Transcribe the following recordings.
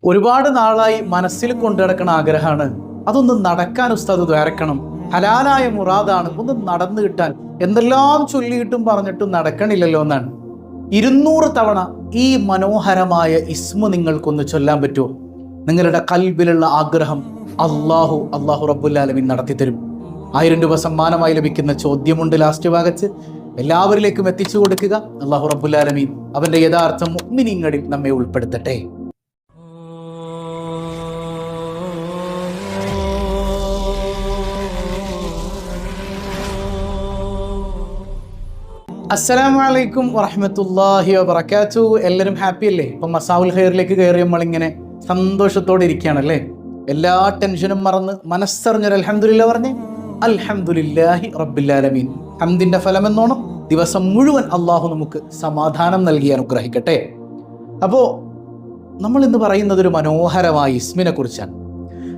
ഒരുപാട് നാളായി മനസ്സിൽ കൊണ്ടു നടക്കുന്ന ആഗ്രഹമാണ്, അതൊന്ന് നടക്കാൻ ഉസ്താദ് ദ്വാരക്കണം. ഹലാലായ മുറാദാണ്, ഒന്ന് നടന്നു കിട്ടാൻ. എന്തെല്ലാം ചൊല്ലിയിട്ടും പറഞ്ഞിട്ടും നടക്കണില്ലല്ലോ എന്നാണ്. 200 തവണ ഈ മനോഹരമായ ഇസ്മ നിങ്ങൾക്കൊന്ന് ചൊല്ലാൻ പറ്റുമോ? നിങ്ങളുടെ കൽബിലുള്ള ആഗ്രഹം അള്ളാഹു റബ്ബുൽ ആലമീൻ നടത്തി തരും. 1000 രൂപ സമ്മാനമായി ലഭിക്കുന്ന ചോദ്യമുണ്ട് ലാസ്റ്റ് ഭാഗത്ത്, എല്ലാവരിലേക്കും എത്തിച്ചു കൊടുക്കുക. അള്ളാഹു റബ്ബുൽ ആലമീൻ അവന്റെ യഥാർത്ഥ മുഅ്മിനീങ്ങളിൽ നമ്മെ ഉൾപ്പെടുത്തട്ടെ. അസ്സലാമു അലൈക്കും വറഹ്മത്തുള്ളാഹി വബറകാതുഹു. എല്ലാവരും ഹാപ്പി അല്ലേ? ഇപ്പം മസാവുൽ ഖൈറിലേക്ക് കയറി നമ്മളിങ്ങനെ സന്തോഷത്തോടെ ഇരിക്കുകയാണല്ലേ. എല്ലാ ടെൻഷനും മറന്ന് മനസ്സറിഞ്ഞൊരു അൽഹംദുലില്ലാ പറഞ്ഞ് അൽഹംദുലില്ലാഹി റബ്ബിൽ ആലമീൻ. ഹംദിന്റെ ഫലമെന്നോണം ദിവസം മുഴുവൻ അള്ളാഹു നമുക്ക് സമാധാനം നൽകി അനുഗ്രഹിക്കട്ടെ. അപ്പോൾ നമ്മൾ ഇന്ന് പറയുന്നത് ഒരു മനോഹരമായ ഇസ്മിനെ കുറിച്ചാണ്.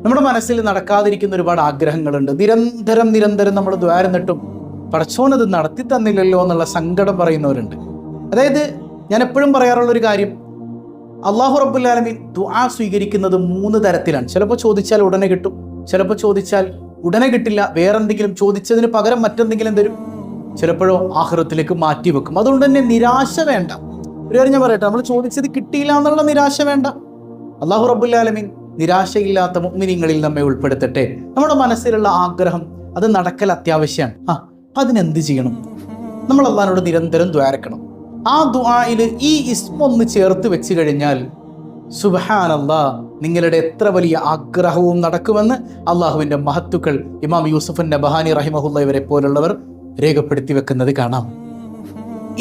നമ്മുടെ മനസ്സിൽ നടക്കാതിരിക്കുന്ന ഒരുപാട് ആഗ്രഹങ്ങളുണ്ട്. നിരന്തരം നമ്മൾ ദ്വാരന്നിട്ടും പടച്ചോനത് നടത്തി തന്നില്ലല്ലോ എന്നുള്ള സങ്കടം പറയുന്നവരുണ്ട്. അതായത് ഞാൻ എപ്പോഴും പറയാറുള്ള ഒരു കാര്യം, അള്ളാഹു റബ്ബുൽ ആലമീൻ ദുആ സ്വീകരിക്കുന്നത് 3 തരത്തിലാണ്. ചിലപ്പോൾ ചോദിച്ചാൽ ഉടനെ കിട്ടും, ചിലപ്പോൾ ചോദിച്ചാൽ ഉടനെ കിട്ടില്ല, വേറെന്തെങ്കിലും ചോദിച്ചതിന് പകരം മറ്റെന്തെങ്കിലും തരും, ചിലപ്പോഴോ ആഖിറത്തിലേക്ക് മാറ്റി വെക്കും. അതുകൊണ്ട് തന്നെ നിരാശ വേണ്ട. ഒരു കാര്യം ഞാൻ പറയട്ടെ, നമ്മൾ ചോദിച്ചത് കിട്ടിയില്ല എന്നുള്ള നിരാശ വേണ്ട. അള്ളാഹു റബ്ബുൽ ആലമീൻ നിരാശയില്ലാത്ത മുഅ്മിനീങ്ങളിൽ നമ്മെ ഉൾപ്പെടുത്തട്ടെ. നമ്മുടെ മനസ്സിലുള്ള ആഗ്രഹം അത് നടക്കൽ അത്യാവശ്യമാണ്. അതിനെന്ത് ചെയ്യണം? നമ്മൾ അള്ളാഹിനോട് നിരന്തരം ദ്വാരക്കണം. ആ ദുആയിൽ ഈ ഇസ്മൊന്ന് ചേർത്ത് വെച്ച് കഴിഞ്ഞാൽ സുബ്ഹാനല്ലാഹ്, നിങ്ങളുടെ എത്ര വലിയ ആഗ്രഹവും നടക്കുമെന്ന് അള്ളാഹുവിൻ്റെ മഹത്തുക്കൾ ഇമാം യൂസുഫ് നബഹാനി റഹിമഹുല്ലാഹി ഇവരെ പോലുള്ളവർ രേഖപ്പെടുത്തി വെക്കുന്നത് കാണാം.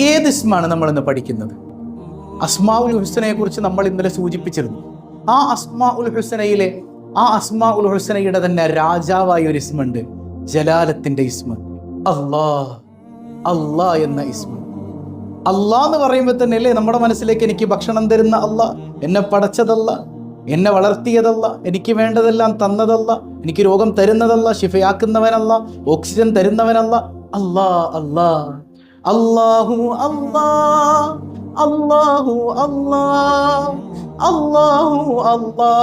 ഏത് ഇസ്മാണ് നമ്മളിന്ന് പഠിക്കുന്നത്? അസ്മാഉൽ ഹുസ്നയെ കുറിച്ച് നമ്മൾ ഇന്നലെ സൂചിപ്പിച്ചിരുന്നു. ആ അസ്മാഉൽ ഹുസ്നയുടെ തന്നെ രാജാവായ ഒരു ഇസ്മുണ്ട്, ജലാലത്തിന്റെ ഇസ്മ, അല്ലാ എന്ന ഇസ്മ. അല്ലാ എന്ന് പറയുമ്പോൾ തന്നെ അല്ലേ നമ്മുടെ മനസ്സിലേക്ക് എനിക്ക് ഭക്ഷണം തരുന്ന അല്ലാ, എന്നെ പടച്ചതല്ല, എന്നെ വളർത്തിയതല്ല, എനിക്ക് വേണ്ടതെല്ലാം തന്നതല്ല, എനിക്ക് രോഗം തരുന്നതല്ല, ശിഫയാക്കുന്നവനല്ല, ഓക്സിജൻ തരുന്നവനല്ല. അല്ലാ അല്ലാ അല്ലാഹു അല്ലാ അല്ലാഹു അല്ലാ അല്ലാഹു അല്ലാ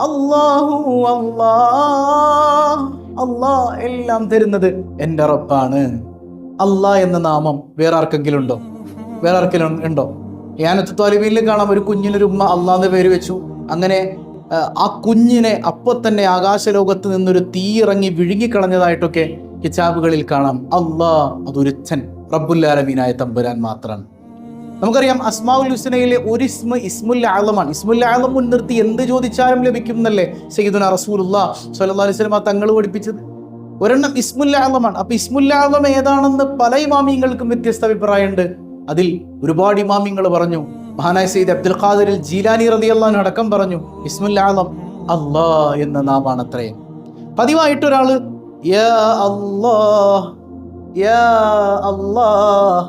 അല്ലാഹു അല്ലാ അല്ലാ. എല്ലാം തരുന്നത് എൻ്റെ റബ്ബാണ്. അല്ലാ എന്ന നാമം വേറെ ആർക്കെങ്കിലും ഉണ്ടോ? ഉണ്ടോ? യാനത്ത് ത്വാലിബീനിൽ കാണാം, ഒരു കുഞ്ഞിനൊരു ഉമ്മ അള്ളാന്ന് പേര് വെച്ചു. അങ്ങനെ ആ കുഞ്ഞിനെ അപ്പോൾ തന്നെ ആകാശലോകത്ത് നിന്നൊരു തീ ഇറങ്ങി വിഴുങ്ങിക്കളഞ്ഞതായിട്ടൊക്കെ കിതാബുകളിൽ കാണാം. അല്ലാ അതൊരുച്ചൻ റബ്ബുൽ ആലമീനായ തമ്പുരാൻ മാത്രമാണ്. നമുക്കറിയാം അസ്മാഉൽ ഹുസ്നയിലെ ഒരു ഇസ്മുൽ ആലമാണ്. ഇസ്മുൽ ആലം മുൻനിർത്തി എന്ത് ചോദിച്ചാലും ലഭിക്കും എന്നല്ലേ സയ്യിദുനാ റസൂലുള്ളാഹി സ്വല്ലല്ലാഹു അലൈഹി വസല്ലം തങ്ങൾ പഠിപ്പിച്ചത്. ഒരെണ്ണം ഇസ്മുൽ ആലമാണ്. അപ്പൊ ഇസ്മുൽ ആലം ഏതാണെന്ന് പല ഇമാമിങ്ങൾക്കും വ്യത്യസ്ത അഭിപ്രായമുണ്ട്. അതിൽ ഒരുപാട് ഇമാമിങ്ങൾ പറഞ്ഞു. മഹാനായ സയ്യിദ് അബ്ദുൽ ഖാദിർ ജീലാനി റളിയല്ലാഹു അൻഹു അടക്കം പറഞ്ഞു ഇസ്മുൽ ആലം അല്ലാ എന്ന നാമാണ് അത്രേ. പതിവായിട്ട് ഒരാൾ യാ അല്ലാഹ് യാ അല്ലാഹ്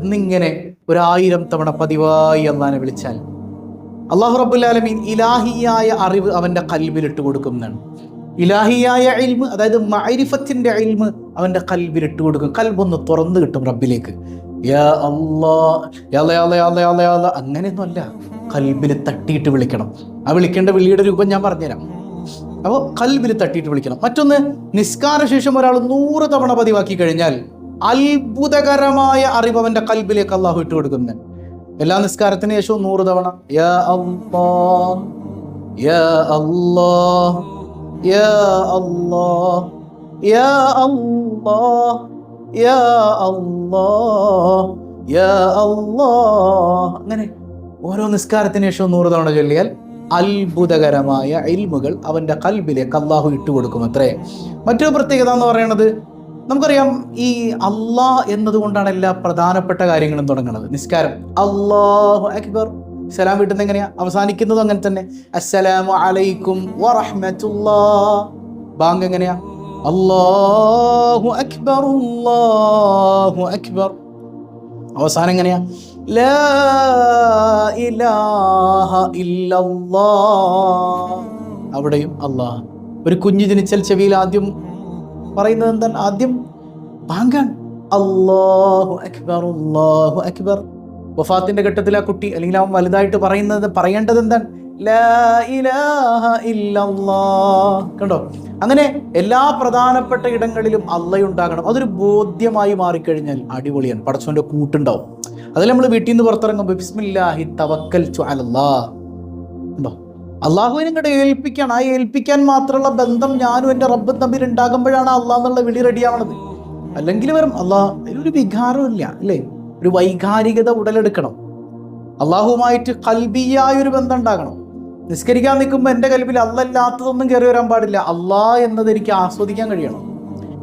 എന്നിങ്ങനെ 1000 തവണ പതിവായി അള്ളാഹിനെ വിളിച്ചാൽ അല്ലാഹു റബ്ബുൽ ആലമീൻ ഇലാഹിയായ അറിവ് അവന്റെ ഖൽബിലിട്ട് കൊടുക്കുന്നതാണ്. ഇലാഹിയായ ഇൽമ്, അതായത് മഅരിഫത്തിന്റെ ഇൽമ് അവന്റെ ഖൽബിലിട്ട് കൊടുക്കും. ഖൽബൊന്ന് തുറന്നു കിട്ടും റബ്ബിലേക്ക്. യാ അല്ലാഹ് യാ അല്ലാഹ് യാ അല്ലാഹ് യാ അല്ലാഹ് യാ അല്ലാഹ് അങ്ങനെയൊന്നുമല്ല, ഖൽബിൽ തട്ടിയിട്ട് വിളിക്കണം. ആ വിളിക്കേണ്ട വിളിയുടെ രൂപം ഞാൻ പറഞ്ഞുതരാം. അപ്പോൾ ഖൽബിൽ തട്ടിയിട്ട് വിളിക്കണം. മറ്റൊന്ന്, നിസ്കാര ശേഷം ഒരാൾ 100 തവണ പതിവാക്കി കഴിഞ്ഞാൽ അത്ഭുതകരമായ അറിവ് അവന്റെ ഖൽബിലേക്ക് അള്ളാഹു ഇട്ട് കൊടുക്കുന്നത്. എല്ലാ നിസ്കാരത്തിന് ശേഷവും 100 തവണ യാ അല്ലാഹ് യാ അല്ലാഹ് യാ അല്ലാഹ് യാ അല്ലാഹ് യാ അല്ലാഹ് യാ അല്ലാഹ് അങ്ങനെ ഓരോ നിസ്കാരത്തിന് ശേഷവും 100 തവണ ചൊല്ലിയാൽ അത്ഭുതകരമായ ഇൽമുകൾ അവന്റെ ഖൽബിലേക്ക് അള്ളാഹു ഇട്ട് കൊടുക്കും അത്രേ. മറ്റൊരു പ്രത്യേകത എന്ന് പറയുന്നത്, നമുക്കറിയാം ഈ അല്ലാഹ് എന്നതുകൊണ്ടാണ് എല്ലാ പ്രധാനപ്പെട്ട കാര്യങ്ങളും തുടങ്ങുന്നത്. നിസ്കാരം അല്ലാഹു അക്ബർ, സലാം വീട്ടുന്നത് എങ്ങനെയാ? അവസാനിക്കുന്നതും അങ്ങനെ തന്നെ, അസ്സലാമു അലൈക്കും വറഹ്മത്തുള്ളാഹ്. ബാങ്ക് എങ്ങനെയാ? അല്ലാഹു അക്ബർ അല്ലാഹു അക്ബർ. അവസാനം എങ്ങനെയാ? ലാ ഇലാഹ ഇല്ലല്ലാഹ്. അവിടെയും അല്ലാഹ്. ഒരു കുഞ്ഞ് ജനിച്ചാൽ ചെവിയിൽ ആദ്യം പറയുന്നത് എന്താണ്? ആദ്യം ബാങ്കാണ്, അല്ലാഹു അക്ബർ അല്ലാഹു അക്ബർ. വഫാത്തിന്റെ ഘട്ടത്തിൽ ആ കുട്ടി അല്ലെങ്കിൽ അവൻ വലുതായിട്ട് പറയേണ്ടത് എന്താണ്? ലാ ഇലാഹ ഇല്ലല്ലാഹ്. കണ്ടോ, അങ്ങനെ എല്ലാ പ്രധാനപ്പെട്ട ഇടങ്ങളിലും അള്ളയുണ്ടാകണം. അതൊരു ബോധ്യമായി മാറിക്കഴിഞ്ഞാൽ അടിപൊളിയാണ്, പടച്ചോന്റെ കൂട്ടുണ്ടാവും. അതിൽ നമ്മൾ വീട്ടിൽ നിന്ന് പുറത്തിറങ്ങുമ്പോൾ ബിസ്മില്ലാഹി തവക്കൽതു അലല്ലാഹ്, ഉണ്ടോ, അള്ളാഹുവിനെ ഇങ്ങോട്ട് ഏൽപ്പിക്കണം. ആ ഏൽപ്പിക്കാൻ മാത്രമുള്ള ബന്ധം ഞാനും എൻ്റെ റബ്ബും തമ്മിൽ ഉണ്ടാകുമ്പോഴാണ് അള്ളാഹ് എന്നുള്ള വിളി റെഡിയാവണത്. അല്ലെങ്കിൽ വരും അള്ളാഹ്, അതിലൊരു വികാരമില്ല അല്ലേ, ഒരു വൈകാരികത ഉടലെടുക്കണം. അള്ളാഹുമായിട്ട് കൽബിയായ ഒരു ബന്ധം ഉണ്ടാകണം. നിസ്കരിക്കാൻ നിൽക്കുമ്പോൾ എൻ്റെ കൽബിൽ അല്ലാത്തതൊന്നും കയറി വരാൻ പാടില്ല. അള്ളാഹ് എന്നത് എനിക്ക് ആസ്വദിക്കാൻ കഴിയണം.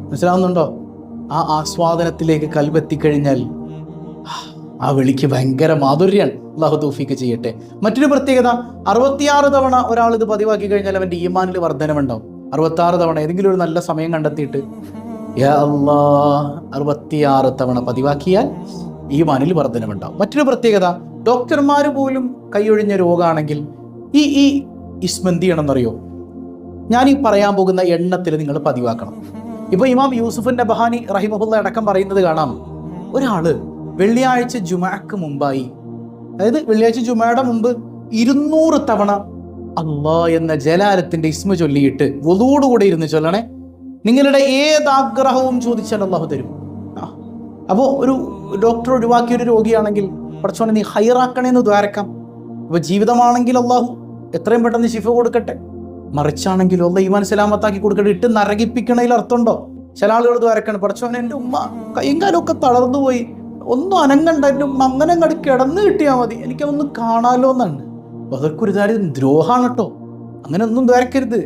മനസ്സിലാവുന്നുണ്ടോ? ആ ആസ്വാദനത്തിലേക്ക് കൽബെത്തിക്കഴിഞ്ഞാൽ ആ വിളിക്ക് ഭയങ്കര മാധുര്യമാണ്. അള്ളാഹു തൗഫീഖ് ചെയ്യട്ടെ. മറ്റൊരു പ്രത്യേകത, 66 തവണ ഒരാൾ ഇത് പതിവാക്കി കഴിഞ്ഞാൽ അവൻ്റെ ഈമാനിൽ വർധനമുണ്ടാവും. 66 തവണ ഏതെങ്കിലും ഒരു നല്ല സമയം കണ്ടെത്തിയിട്ട് യാ അല്ലാഹ് 66 തവണ പതിവാക്കിയാൽ ഈമാനിൽ വർധനമുണ്ടാവും. മറ്റൊരു പ്രത്യേകത, ഡോക്ടർമാർ പോലും കൈയൊഴിഞ്ഞ രോഗമാണെങ്കിൽ ഈ ഇസ്മ എന്ത് ചെയ്യണമെന്നറിയോ? ഞാൻ ഈ പറയാൻ പോകുന്ന എണ്ണത്തിൽ നിങ്ങൾ പതിവാക്കണം. ഇപ്പോൾ ഇമാം യൂസുഫ് നബഹാനി റഹിമഹുള്ള അടക്കം പറയുന്നത് കാണാം, ഒരാള് വെള്ളിയാഴ്ച ജുമഅക്ക് മുമ്പായി, അതായത് വെള്ളിയാഴ്ച ജുമയുടെ മുമ്പ് 200 തവണ അല്ലാഹ് എന്ന ജലാലത്തിന്റെ ഇസ്മ ചൊല്ലിയിട്ട് വുളൂയോടുകൂടെ ഇരുന്ന് ചൊല്ലണേ. നിങ്ങളുടെ ഏതാഗ്രഹവും ചോദിച്ചാൽ അള്ളാഹു തരും. അപ്പോൾ ഒരു ഡോക്ടർ ഒഴിവാക്കിയ ഒരു രോഗിയാണെങ്കിൽ പടച്ചോനെ നീ ഹൈറാക്കണേന്ന് ദ്വാരക്കാം. അപ്പോൾ ജീവിതമാണെങ്കിൽ അള്ളാഹു എത്രയും പെട്ടെന്ന് ശിഫ കൊടുക്കട്ടെ. മറിച്ചാണെങ്കിലും അള്ളാഹ് ഈമാൻ സലാമത്താക്കി കൊടുക്കട്ടെ. ഇട്ട് നരകിപ്പിക്കണതിൽ അർത്ഥമുണ്ടോ? ചില ആളുകൾ ദ്വാരക്കാണ്, പടച്ചോനെ എൻ്റെ ഉമ്മ കൈയും കാലമൊക്കെ തളർന്നു പോയി, ഒന്നും അനങ്ങണ്ട, എൻ്റെ ഉമ്മ അങ്ങനെ അങ്ങോട്ട് കിടന്ന് കിട്ടിയാൽ മതി, എനിക്കതൊന്നും കാണാലോ എന്നാണ്. അപ്പോൾ അതൊക്കെ ഒരു കാര്യം ദ്രോഹമാണ് കേട്ടോ. അങ്ങനെ ഒന്നും ദ്വാരക്കരുത്.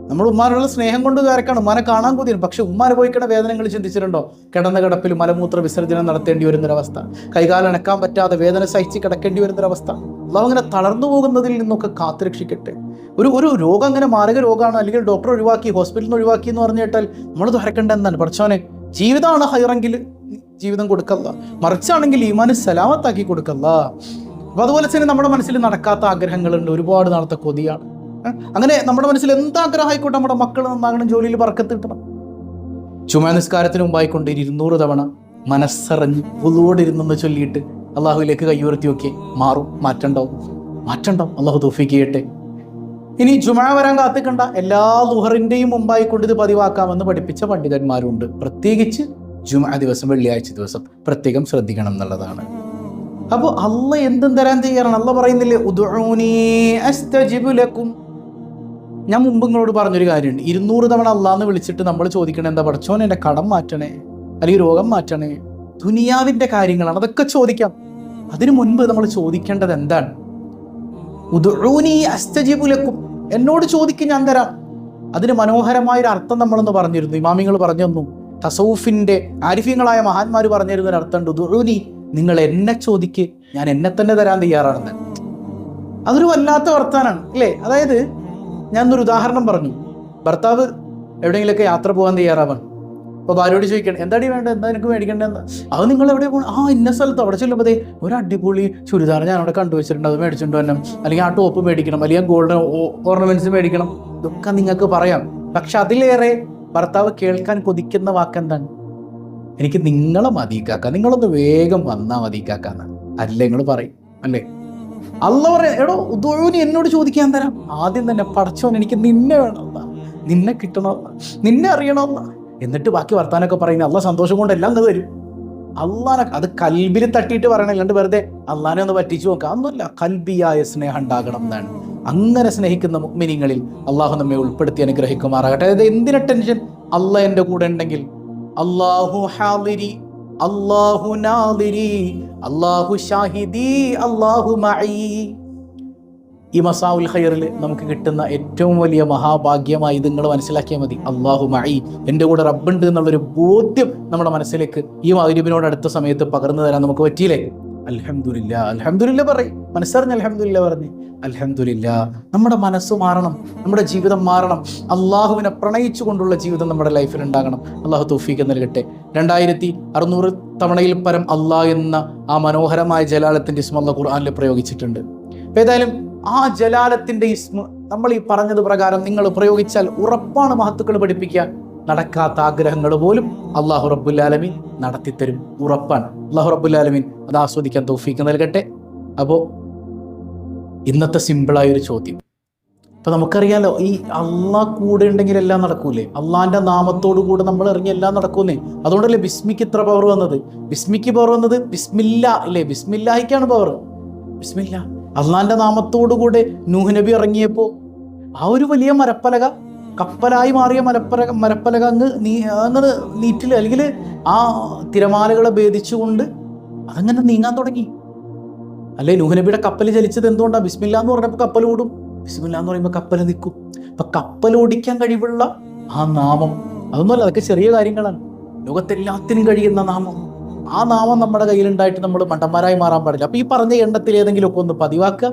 നമ്മൾ ഉമ്മാനുള്ള സ്നേഹം കൊണ്ട് ദ്വാരക്കാണ്, ഉമ്മാനെ കാണാൻ കൊതിയാണ്. പക്ഷെ ഉമ്മ അനുഭവിക്കുന്ന വേദനകൾ ചിന്തിച്ചിട്ടുണ്ടോ? കിടന്ന കിടപ്പിൽ മലമൂത്ര വിസർജനം നടത്തേണ്ടി വരുന്നൊരവസ്ഥ, കൈകാലനക്കാൻ പറ്റാതെ വേദന സഹിച്ച് കിടക്കേണ്ടി വരുന്നൊരവസ്ഥ. അള്ളാഹു അങ്ങനെ തളർന്നു പോകുന്നതിൽ നിന്നൊക്കെ കാത്തുരക്ഷിക്കട്ടെ. ഒരു രോഗം അങ്ങനെ മാരക രോഗമാണ്, അല്ലെങ്കിൽ ഡോക്ടർ ഒഴിവാക്കി, ഹോസ്പിറ്റലിൽ നിന്ന് ഒഴിവാക്കി എന്ന് പറഞ്ഞു കേട്ടാൽ നമ്മൾ ദ്വാരക്കേണ്ട എന്താണ്? പഠിച്ചോനെ ജീവിതമാണ് ഹൈറെങ്കിൽ ജീവിതം കൊടുക്കല്ല, മറിച്ചാണെങ്കിൽ ഈമാന് സലാമത്താക്കി കൊടുക്കല്ല. അപ്പോൾ അതുപോലെ തന്നെ നമ്മുടെ മനസ്സിൽ നടക്കാത്ത ആഗ്രഹങ്ങളുണ്ട്, ഒരുപാട് നാളത്തെ കൊതിയാണ്. അങ്ങനെ നമ്മുടെ മനസ്സിൽ എന്താഗ്രഹമായിക്കോട്ടെ, നമ്മുടെ മക്കൾ നന്നാകണം, ജോലിയിൽ ബർക്കത്ത് കിട്ടണം. ചുമ നിസ്കാരത്തിന് മുമ്പായിക്കൊണ്ട് 200 തവണ മനസ്സറിഞ്ഞ് വുളൂയോടിരുന്നെന്ന് ചൊല്ലിയിട്ട് അള്ളാഹുവിലേക്ക് കയ്യുയർത്തി നോക്കി മാറും, മാറ്റണ്ടാവും. അള്ളാഹു തൗഫീഖ് ചെയ്യട്ടെ. ഇനി ജുമഅ വരാൻ കാത്തിക്കണ്ട, എല്ലാ ളുഹറിൻ്റെയും മുമ്പായിക്കൊണ്ട് ഇത് പതിവാക്കാമെന്ന് പഠിപ്പിച്ച പണ്ഡിതന്മാരുണ്ട്. പ്രത്യേകിച്ച് ജുമഅ ദിവസം, വെള്ളിയാഴ്ച ദിവസം പ്രത്യേകം ശ്രദ്ധിക്കണം എന്നുള്ളതാണ്. അപ്പോൾ അള്ളാഹ് എന്തും തരാൻ തയ്യാറാണ്. അള്ളാഹ് പറയുന്നില്ലേ, ഉദ്ഉനി അസ്തജിബ് ലക്കും. ഞാൻ മുമ്പ് നിങ്ങളോട് പറഞ്ഞൊരു കാര്യമുണ്ട്, 200 തവണ അള്ളാഹ്ന്ന് വിളിച്ചിട്ട് നമ്മൾ ചോദിക്കണേ എന്താ? പടച്ചോൻ എൻ്റെ കടം മാറ്റണേ, അല്ലെങ്കിൽ രോഗം മാറ്റണേ, ദുനിയാവിൻ്റെ കാര്യങ്ങളാണ്, അതൊക്കെ ചോദിക്കാം. അതിനു മുൻപ് നമ്മൾ ചോദിക്കേണ്ടത് എന്താണ്? ഉദ്ഉനി അസ്തജിബ് ലക്കും, എന്നോട് ചോദിക്കും ഞാൻ തരാം. അതിന് മനോഹരമായൊരു അർത്ഥം നമ്മളൊന്ന് പറഞ്ഞിരുന്നു, ഇമാമിങ്ങൾ പറഞ്ഞു തന്നു. തസൗഫിൻ്റെ ആരിഫ്യങ്ങളായ മഹാന്മാർ പറഞ്ഞിരുന്നൊരു അർത്ഥമുണ്ട്, ഉദ്ഉനി, നിങ്ങൾ എന്നെ ചോദിക്ക്, ഞാൻ എന്നെ തന്നെ തരാൻ തയ്യാറാണെന്ന്. അതൊരു വല്ലാത്ത വർത്താനാണ് അല്ലേ? അതായത് ഞാനൊരു ഉദാഹരണം പറഞ്ഞു. ഭർത്താവ് എവിടെയെങ്കിലുമൊക്കെ യാത്ര പോകാൻ തയ്യാറാവാണ്. അപ്പോൾ ഭാര്യയോട് ചോദിക്കണം, എന്താടി വേണ്ടത്, എന്താ എനിക്ക് മേടിക്കേണ്ടതെന്ന്. അത് നിങ്ങൾ എവിടെ പോകണം? ഇന്ന സ്ഥലത്ത്. അവിടെ ചെല്ലുമ്പോൾ ഒരു അടിപൊളി ചുരിദാർ ഞാൻ അവിടെ കണ്ടുവച്ചിട്ടുണ്ട്, അത് മേടിച്ചിട്ട് വരണം, അല്ലെങ്കിൽ ആ ടോപ്പ് മേടിക്കണം, അല്ലെങ്കിൽ ഗോൾഡൻ ഓർണമെന്റ്സ് മേടിക്കണം. ഇതൊക്കെ നിങ്ങൾക്ക് പറയാം. പക്ഷെ അതിലേറെ ഭർത്താവ് കേൾക്കാൻ കൊതിക്കുന്ന വാക്കെന്താണ്? എനിക്ക് നിങ്ങളെ മതിക്കാക്ക, നിങ്ങളൊന്ന് വേഗം വന്നാൽ മതിക്കാക്കാന്നാണ്. അല്ലേ നിങ്ങൾ പറയും അല്ലേ? അള്ളാഹ് പറയാം, എടോ ഉദ്ഉനി, എന്നോട് ചോദിക്കാൻ തരാം. ആദ്യം തന്നെ പടച്ചോൻ എനിക്ക് നിന്നെ വേണമെന്ന, നിന്നെ കിട്ടണമെന്ന, നിന്നെ അറിയണമെന്ന, എന്നിട്ട് ബാക്കി വർത്താനൊക്കെ പറയുന്നത് അള്ളാഹ് സന്തോഷം കൊണ്ട് എല്ലാം അങ്ങ് തരും. അള്ളാഹനെ അത് കൽബിൽ തട്ടിയിട്ട് പറയണം, അല്ലാണ്ട് വെറുതെ അള്ളാഹനെ ഒന്ന് പറ്റിച്ചു നോക്കാം ഒന്നുമില്ല. കൽബിയായ സ്നേഹം ഉണ്ടാകണം എന്നാണ്. അങ്ങനെ സ്നേഹിക്കുന്ന മുഅ്മിനീങ്ങളിൽ അള്ളാഹു നമ്മെ ഉൾപ്പെടുത്തി അനുഗ്രഹിക്കുമാറാകട്ടെ. അതായത് എന്തിനാ ടെൻഷൻ? അള്ളാഹ് എൻ്റെ കൂടെ ഉണ്ടെങ്കിൽ, അല്ലാഹു ഹാദിരി, അല്ലാഹു നാദിരി, അല്ലാഹു ഷാഹിദി, അല്ലാഹു മഈ. ഈ മസാഉൽ ഖൈറിൽ നമുക്ക് കിട്ടുന്ന ഏറ്റവും വലിയ മഹാഭാഗ്യമായി ഇത് നിങ്ങൾ മനസ്സിലാക്കിയാൽ മതി. അല്ലാഹു മഈ, എൻ്റെ കൂടെ റബ്ബുണ്ട് എന്നുള്ളൊരു ബോധ്യം നമ്മുടെ മനസ്സിലേക്ക് ഈ മഗ്‌രിബിനോട് അടുത്ത സമയത്ത് പകർന്നു തരാൻ നമുക്ക് പറ്റിയില്ലേ? അൽഹംദുലില്ലാ, അൽഹംദുലില്ലാ പറയും. മനസ്സറിഞ്ഞ് അൽഹംദുലില്ലാ പറഞ്ഞ് അൽഹംദുലില്ലാ. നമ്മുടെ മനസ്സ് മാറണം, നമ്മുടെ ജീവിതം മാറണം. അള്ളാഹുവിനെ പ്രണയിച്ചു കൊണ്ടുള്ള ജീവിതം നമ്മുടെ ലൈഫിൽ ഉണ്ടാകണം. അള്ളാഹു തൗഫീഖ് നൽകട്ടെ. 2600 തവണയിൽ പരം അള്ളാഹ് എന്ന ആ മനോഹരമായ ജലാലത്തിന്റെ ഇസ്മ അള്ളാഹ് ഖുർആനിൽ പ്രയോഗിച്ചിട്ടുണ്ട്. ഏതായാലും ആ ജലാലത്തിന്റെ ഇസ്മ നമ്മൾ ഈ പറഞ്ഞത് പ്രകാരം നിങ്ങൾ പ്രയോഗിച്ചാൽ ഉറപ്പാണ് മഹത്തുക്കൾ പഠിപ്പിക്കുക, നടക്കാത്ത ആഗ്രഹങ്ങൾ പോലും അള്ളാഹു റബ്ബുൽ ആലമീൻ നടത്തിത്തരും, ഉറപ്പാണ്. അള്ളാഹു റബ്ബുൽ ആലമീൻ അത് ആസ്വദിക്കാൻ തൗഫീഖ് നൽകട്ടെ. അപ്പോൾ ഇന്നത്തെ സിമ്പിളായൊരു ചോദ്യം. ഇപ്പം നമുക്കറിയാലോ, ഈ അള്ളാഹ് കൂടെ ഉണ്ടെങ്കിൽ എല്ലാം നടക്കൂലേ? അള്ളാഹിൻ്റെ നാമത്തോടു കൂടെ നമ്മൾ ഇറങ്ങി എല്ലാം നടക്കൂന്നേ. അതുകൊണ്ടല്ലേ ബിസ്മിക്ക് ഇത്ര പവർ വന്നത്. ബിസ്മിക്ക് പവർ വന്നത് ബിസ്മില്ല അല്ലേ? ബിസ്മില്ലാഹിക്കാണ് പവർ. ബിസ്മില്ല, അള്ളാഹിൻ്റെ നാമത്തോടു കൂടെ നൂഹ് നബി ഇറങ്ങിയപ്പോൾ ആ ഒരു വലിയ മരപ്പലക, കപ്പലായി മാറിയ മരപ്പലക അങ്ങ് നീറ്റിൽ, അല്ലെങ്കിൽ ആ തിരമാലകളെ ഭേദിച്ചുകൊണ്ട് അതങ്ങനെ നീങ്ങാൻ തുടങ്ങി അല്ലേ? നൂഹ് നബിയുടെ കപ്പൽ ചലിച്ചത് എന്തുകൊണ്ടാണ്? ബിസ്മില്ല എന്ന് പറഞ്ഞപ്പോൾ കപ്പൽ ഓടും, ബിസ്മില്ല എന്ന് പറയുമ്പോൾ കപ്പൽ നിൽക്കും. അപ്പൊ കപ്പൽ ഓടിക്കാൻ കഴിവുള്ള ആ നാമം, അതൊന്നുമല്ല, അതൊക്കെ ചെറിയ കാര്യങ്ങളാണ്. ലോകത്തെല്ലാത്തിനും കഴിയുന്ന നാമം, ആ നാമം നമ്മുടെ കയ്യിലുണ്ടായിട്ട് നമ്മൾ മണ്ടന്മാരായി മാറാൻ പാടില്ല. അപ്പൊ ഈ പറഞ്ഞ എണ്ണത്തിൽ ഏതെങ്കിലുമൊക്കെ ഒന്ന് പതിവാക്കുക.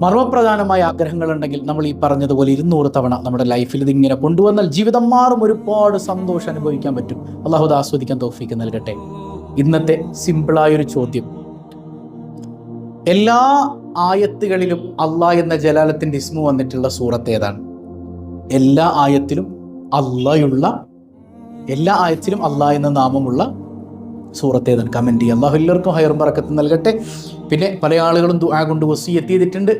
മർമ്മപ്രധാനമായ ആഗ്രഹങ്ങളുണ്ടെങ്കിൽ നമ്മൾ ഈ പറഞ്ഞതുപോലെ 200 തവണ നമ്മുടെ ലൈഫിൽ ഇതിങ്ങനെ കൊണ്ടുവന്നാൽ ജീവിതം മാറും. ഒരുപാട് സന്തോഷം അനുഭവിക്കാൻ പറ്റും. അള്ളാഹു അത് ആസ്വദിക്കാൻ തൗഫീക്ക് നൽകട്ടെ. ഇന്നത്തെ സിമ്പിളായൊരു ചോദ്യം, എല്ലാ ആയത്തുകളിലും അള്ളാഹ് എന്ന ജലാലത്തിൻ്റെ ഇസ്മു വന്നിട്ടുള്ള സൂറത്ത് ഏതാണ്? എല്ലാ ആയത്തിലും അള്ളാഹ് എന്ന നാമമുള്ള സൂറത്ത് ഏതാണ്? കമൻറ്റ് ചെയ്യുക. അള്ളാഹു എല്ലാവർക്കും ഹൈറും ബറക്കത്തും നൽകട്ടെ. പിന്നെ പല ആളുകളും ദുആ കൊണ്ട് വസിയ്യത്ത് ചെയ്തിട്ടുണ്ട്.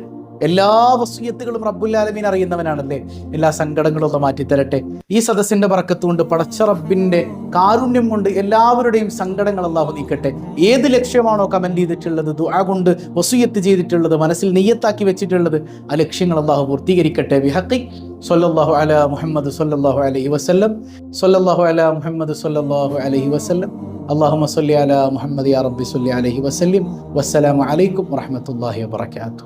എല്ലാ വസിയ്യത്തുകളും റബ്ബുൽ ആലമീൻ അറിയുന്നവനാണല്ലേ. എല്ലാ സങ്കടങ്ങളും ഒന്ന് മാറ്റിത്തരട്ടെ. ഈ സദസ്സിന്റെ ബറക്കത്ത് കൊണ്ട്, പടച്ച റബ്ബിന്റെ കാരുണ്യം കൊണ്ട് എല്ലാവരുടെയും സങ്കടങ്ങൾ അള്ളാഹു നീക്കട്ടെ. ഏത് ലക്ഷ്യമാണോ കമന്റ് ചെയ്തിട്ടുള്ളത്, ദുആ കൊണ്ട് വസിയ്യത്ത് ചെയ്തിട്ടുള്ളത്, മനസ്സിൽ നിയ്യത്താക്കി വെച്ചിട്ടുള്ളത്, ആ ലക്ഷ്യങ്ങൾ അള്ളാഹു പൂർത്തീകരിക്കട്ടെ. ബിഹഖി സ്വല്ലല്ലാഹു അലാ മുഹമ്മദ് സ്വല്ലല്ലാഹു അലൈഹി വസല്ലം, സ്വല്ലല്ലാഹു അലാ മുഹമ്മദ് സ്വല്ലല്ലാഹു അലൈഹി വസല്ലം. اللهم صل على محمد يا رب صل عليه وسلم. والسلام عليكم ورحمة الله وبركاته.